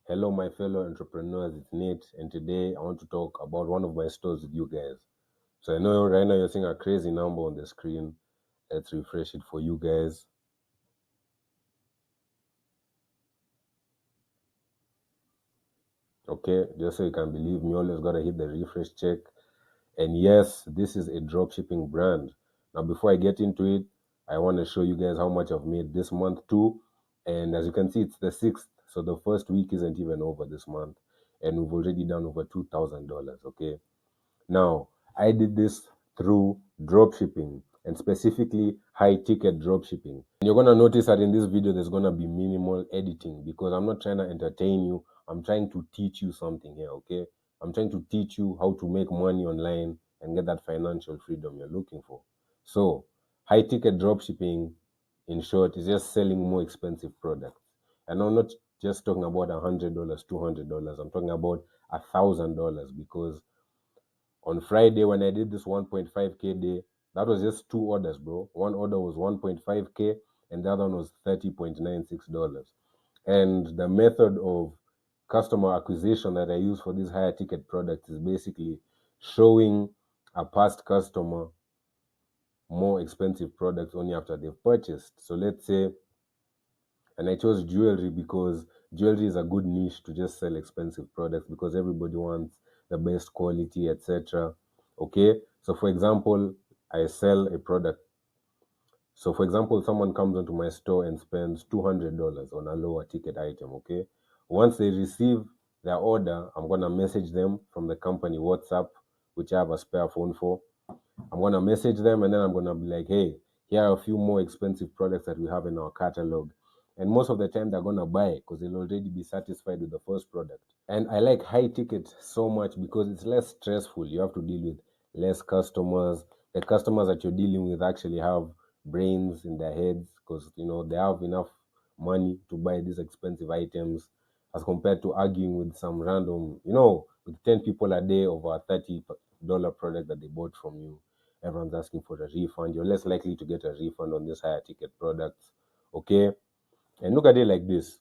Hello, my fellow entrepreneurs, it's Nate, and today I want to talk about one of my stores with you guys. So I know right now you're seeing a crazy number on the screen. Let's refresh it for you guys. Okay, just so you can believe me, always gotta hit the refresh check. And yes, this is a dropshipping brand. Now, before I get into it, I want to show you guys how much I've made this month too. And as you can see, it's the 6th, so the first week isn't even over this month, and we've already done over $2,000. Okay. Now, I did this through dropshipping and specifically high ticket dropshipping. And you're going to notice that in this video, there's going to be minimal editing because I'm not trying to entertain you. I'm trying to teach you something here, okay? I'm trying to teach you how to make money online and get that financial freedom you're looking for. So, high ticket dropshipping, in short, is just selling more expensive products. And I'm not just talking about $100, $200. I'm talking about $1,000 because on Friday when I did this 1.5K day, that was just two orders, bro. One order was 1.5K and the other one was $30.96. And the method of customer acquisition that I use for these higher ticket products is basically showing a past customer more expensive products only after they've purchased. So let's say, and I chose jewelry because jewelry is a good niche to just sell expensive products because everybody wants the best quality, etc. Okay, so for example, I sell a product. So for example, someone comes into my store and spends $200 on a lower ticket item. Okay, once they receive their order, I'm gonna message them from the company WhatsApp, which I have a spare phone for. I'm gonna message them and then I'm gonna be like, hey, here are a few more expensive products that we have in our catalog. And most of the time they're gonna buy it because they'll already be satisfied with the first product. And I like high ticket so much because it's less stressful. You have to deal with less customers. The customers that you're dealing with actually have brains in their heads because they have enough money to buy these expensive items as compared to arguing with some random, with 10 people a day over a $30 product that they bought from you. Everyone's asking for a refund. You're less likely to get a refund on this higher ticket products. Okay. And look at it like this.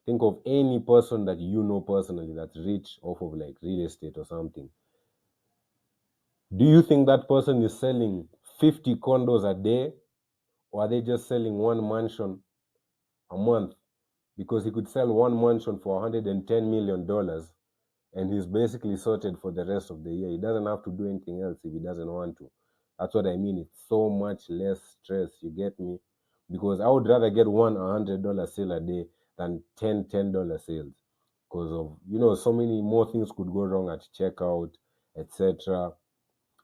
Think of any person that you know personally that's rich off of like real estate or something. Do you think that person is selling 50 condos a day, or are they just selling one mansion a month? Because he could sell one mansion for $110 million and he's basically sorted for the rest of the year. He doesn't have to do anything else if he doesn't want to. That's what I mean. It's so much less stress. You get me? Because I would rather get one $100 sale a day than 10 $10 sales. Because of so many more things could go wrong at checkout, etc.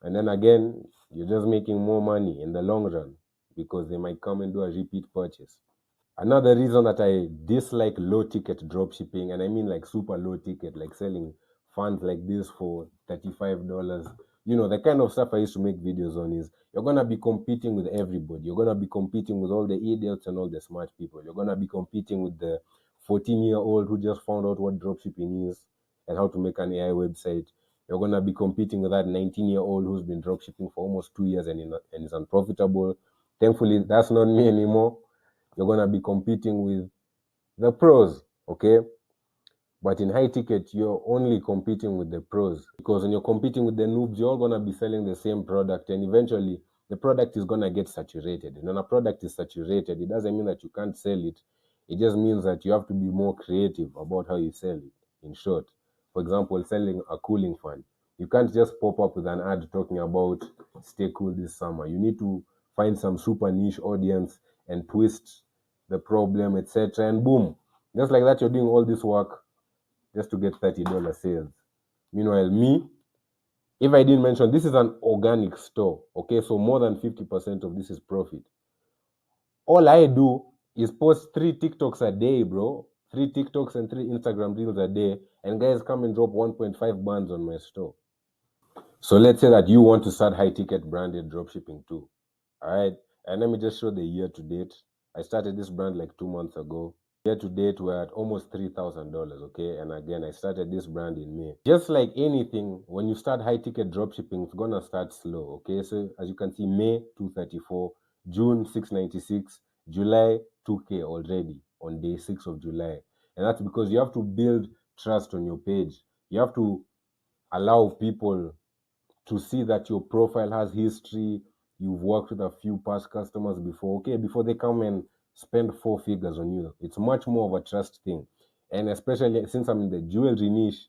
And then again, you're just making more money in the long run because they might come and do a repeat purchase. Another reason that I dislike low ticket drop shipping, and I mean like super low ticket, like selling funds like this for $35. The kind of stuff I used to make videos on is you're gonna be competing with everybody. You're gonna be competing with all the idiots and all the smart people. You're gonna be competing with the 14-year-old who just found out what drop shipping is and how to make an AI website. You're gonna be competing with that 19-year-old who's been drop shipping for almost 2 years and is unprofitable. Thankfully, that's not me anymore. You're going to be competing with the pros, okay? But in high ticket, you're only competing with the pros because when you're competing with the noobs, you're all going to be selling the same product, and eventually the product is going to get saturated. And when a product is saturated, it doesn't mean that you can't sell it. It just means that you have to be more creative about how you sell it. In short, for example, selling a cooling fan. You can't just pop up with an ad talking about stay cool this summer. You need to find some super niche audience and twist the problem, etc. And boom, just like that, you're doing all this work just to get $30 sales. Meanwhile, me, if I didn't mention, this is an organic store, okay? So more than 50% of this is profit. All I do is post 3 TikToks a day, bro. 3 TikToks and 3 Instagram reels a day, and guys come and drop 1.5 bands on my store. So let's say that you want to start high ticket branded dropshipping too. All right. And let me just show the year to date. I started this brand like 2 months ago. Year to date, we're at almost $3,000. Okay. And again, I started this brand in May. Just like anything, when you start high ticket dropshipping, it's going to start slow. Okay. So as you can see, May 234, June 696, July 2K already on day 6 of July. And that's because you have to build trust on your page. You have to allow people to see that your profile has history. You've worked with a few past customers before, okay, before they come and spend 4 figures on you. It's much more of a trust thing. And especially since I'm in the jewelry niche,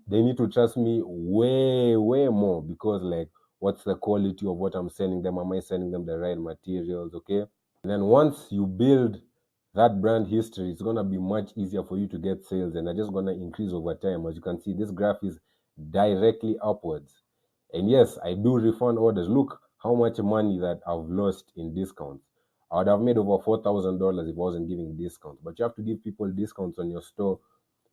they need to trust me way, way more, because like, what's the quality of what I'm sending them? Am I sending them the right materials? Okay. And then once you build that brand history, it's gonna be much easier for you to get sales, and they're just gonna increase over time. As you can see, this graph is directly upwards. And yes, I do refund orders. Look how much money that I've lost in discounts. I would have made over $4,000 if I wasn't giving discounts. But you have to give people discounts on your store,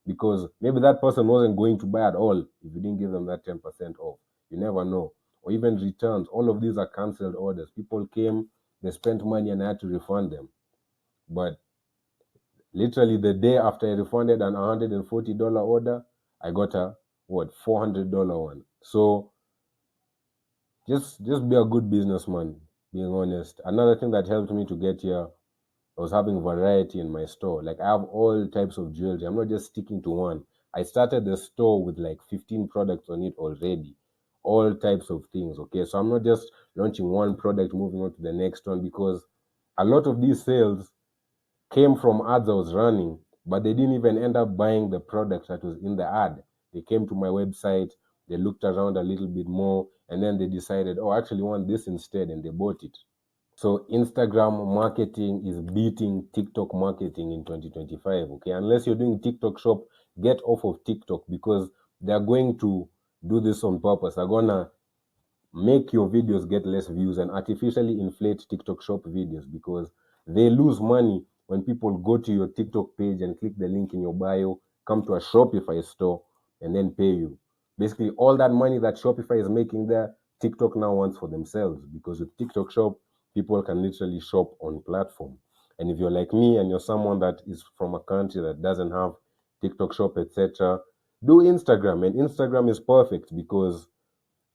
because maybe that person wasn't going to buy at all if you didn't give them that 10% off. You never know. Or even returns. All of these are cancelled orders. People came, they spent money, and I had to refund them. But literally the day after I refunded an $140 order, I got a $400 one. So just be a good businessman, being honest. Another thing that helped me to get here was having variety in my store. Like, I have all types of jewelry. I'm not just sticking to one. I started the store with like 15 products on it already. All types of things. Okay. So I'm not just launching one product, moving on to the next one, because a lot of these sales came from ads I was running, but they didn't even end up buying the product that was in the ad. They came to my website, they looked around a little bit more, and then they decided, oh, I actually want this instead, and they bought it. So Instagram marketing is beating TikTok marketing in 2025. Okay, unless you're doing TikTok shop, get off of TikTok, because they're going to do this on purpose. They're gonna make your videos get less views and artificially inflate TikTok shop videos, because they lose money when people go to your TikTok page and click the link in your bio, come to a Shopify store, and then pay you. Basically, all that money that Shopify is making there, TikTok now wants for themselves, because with TikTok shop, people can literally shop on platform. And if you're like me and you're someone that is from a country that doesn't have TikTok shop, etc., do Instagram. And Instagram is perfect, because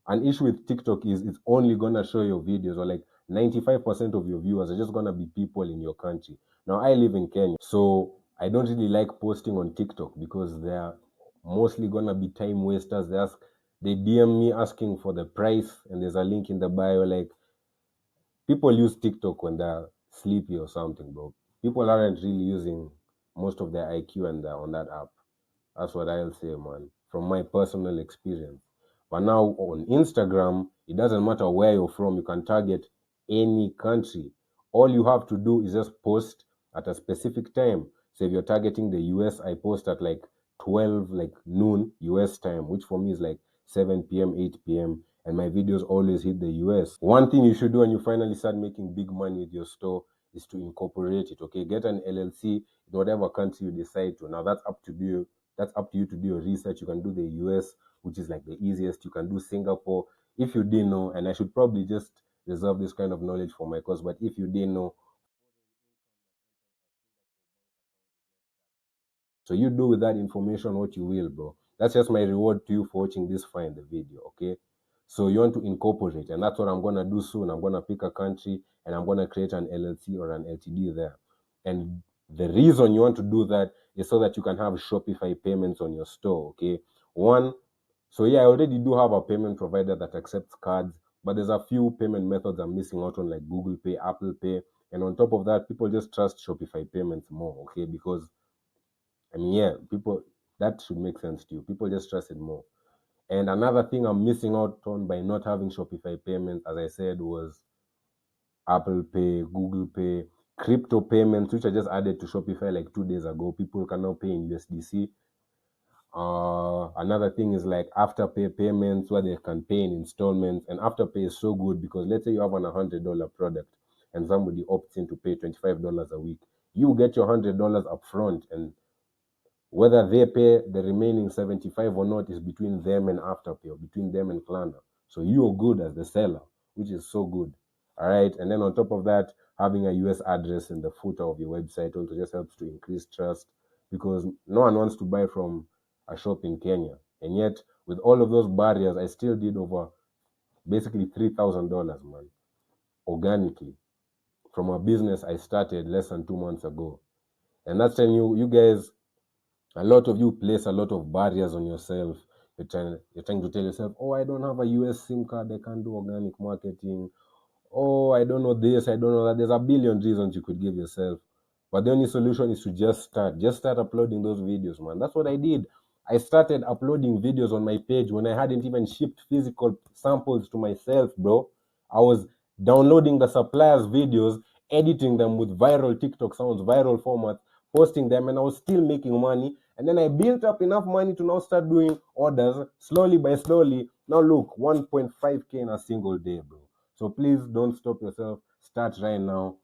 an issue with TikTok is it's only gonna show your videos, or like 95% of your viewers are just gonna be people in your country. Now, I live in Kenya, so I don't really like posting on TikTok, because they're mostly gonna be time wasters. They DM me asking for the price, and there's a link in the bio. Like, people use TikTok when they're sleepy or something, bro. People aren't really using most of their IQ and on that app. That's what I'll say, man, from my personal experience. But now on Instagram, it doesn't matter where you're from, you can target any country. All you have to do is just post at a specific time. So if you're targeting the US, I post at like 12, like noon US time, which for me is like 7 p.m., 8 p.m. And my videos always hit the US. One thing you should do when you finally start making big money with your store is to incorporate it, okay? Get an LLC in whatever country you decide to. Now, that's up to you to do your research. You can do the US, which is like the easiest. You can do Singapore. If you didn't know, and I should probably just reserve this kind of knowledge for my course, but if you didn't know, so you do with that information what you will, bro. That's just my reward to you for watching this far in the video, okay? So you want to incorporate, and that's what I'm gonna do soon. I'm gonna pick a country, and I'm gonna create an LLC or an LTD there. And the reason you want to do that is so that you can have Shopify payments on your store, okay? One, so yeah, I already do have a payment provider that accepts cards, but there's a few payment methods I'm missing out on, like Google Pay, Apple Pay, and on top of that, people just trust Shopify payments more, okay? Because I mean, yeah, people, that should make sense to you. People just trust it more. And another thing I'm missing out on by not having Shopify payments, as I said, was Apple Pay, Google Pay, crypto payments, which I just added to Shopify like 2 days ago. People can now pay in USDC. Another thing is like afterpay payments, where they can pay in installments. And afterpay is so good, because let's say you have an $100 product and somebody opts in to pay $25 a week. You get your $100 upfront, and whether they pay the remaining 75 or not is between them and Afterpay, or between them and Klarna. So you're good as the seller, which is so good. All right. And then on top of that, having a US address in the footer of your website also just helps to increase trust, because no one wants to buy from a shop in Kenya. And yet, with all of those barriers, I still did over basically $3,000, man, organically, from a business I started less than 2 months ago. And that's telling you, you guys, A lot of you place a lot of barriers on yourself. You're trying to tell yourself, oh, I don't have a US SIM card, I can't do organic marketing. Oh, I don't know this, I don't know that. There's a billion reasons you could give yourself. But the only solution is to just start. Just start uploading those videos, man. That's what I did. I started uploading videos on my page when I hadn't even shipped physical samples to myself, bro. I was downloading the suppliers' videos, editing them with viral TikTok sounds, viral formats, posting them, and I was still making money. And then I built up enough money to now start doing orders slowly by slowly. Now look, 1.5K in a single day, bro. So please don't stop yourself. Start right now.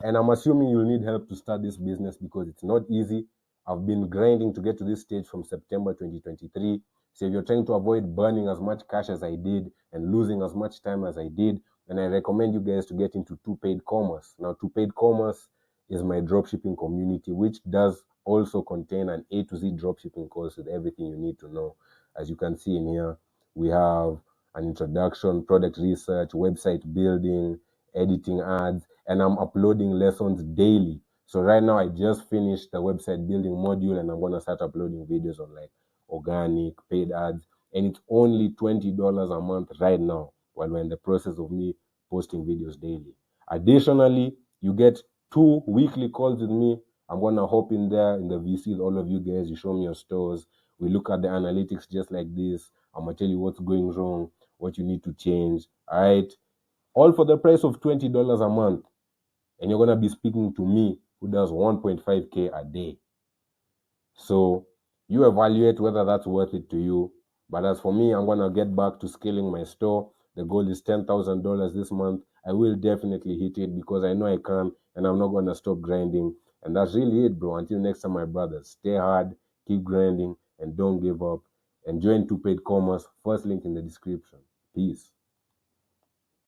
And I'm assuming you'll need help to start this business because it's not easy. I've been grinding to get to this stage from September 2023. So if you're trying to avoid burning as much cash as I did and losing as much time as I did, then I recommend you guys to get into Two Paid Commerce. Now, Two Paid Commerce is my dropshipping community, which does also contain an A to Z dropshipping course with everything you need to know. As you can see in here, we have an introduction, product research, website building, editing ads, and I'm uploading lessons daily. So right now I just finished the website building module and I'm gonna start uploading videos on like organic, paid ads, and it's only $20 a month right now while we're in the process of me posting videos daily. Additionally, you get 2 weekly calls with me. I'm gonna hop in there in the VC with all of you guys. You show me your stores. We look at the analytics just like this. I'm gonna tell you what's going wrong, what you need to change. All right. All for the price of $20 a month. And you're going to be speaking to me who does 1.5K a day. So you evaluate whether that's worth it to you. But as for me, I'm going to get back to scaling my store. The goal is $10,000 this month. I will definitely hit it because I know I can and I'm not going to stop grinding. And that's really it, bro. Until next time, my brothers, stay hard, keep grinding, and don't give up. And join Two Paid Commerce. First link in the description. Peace.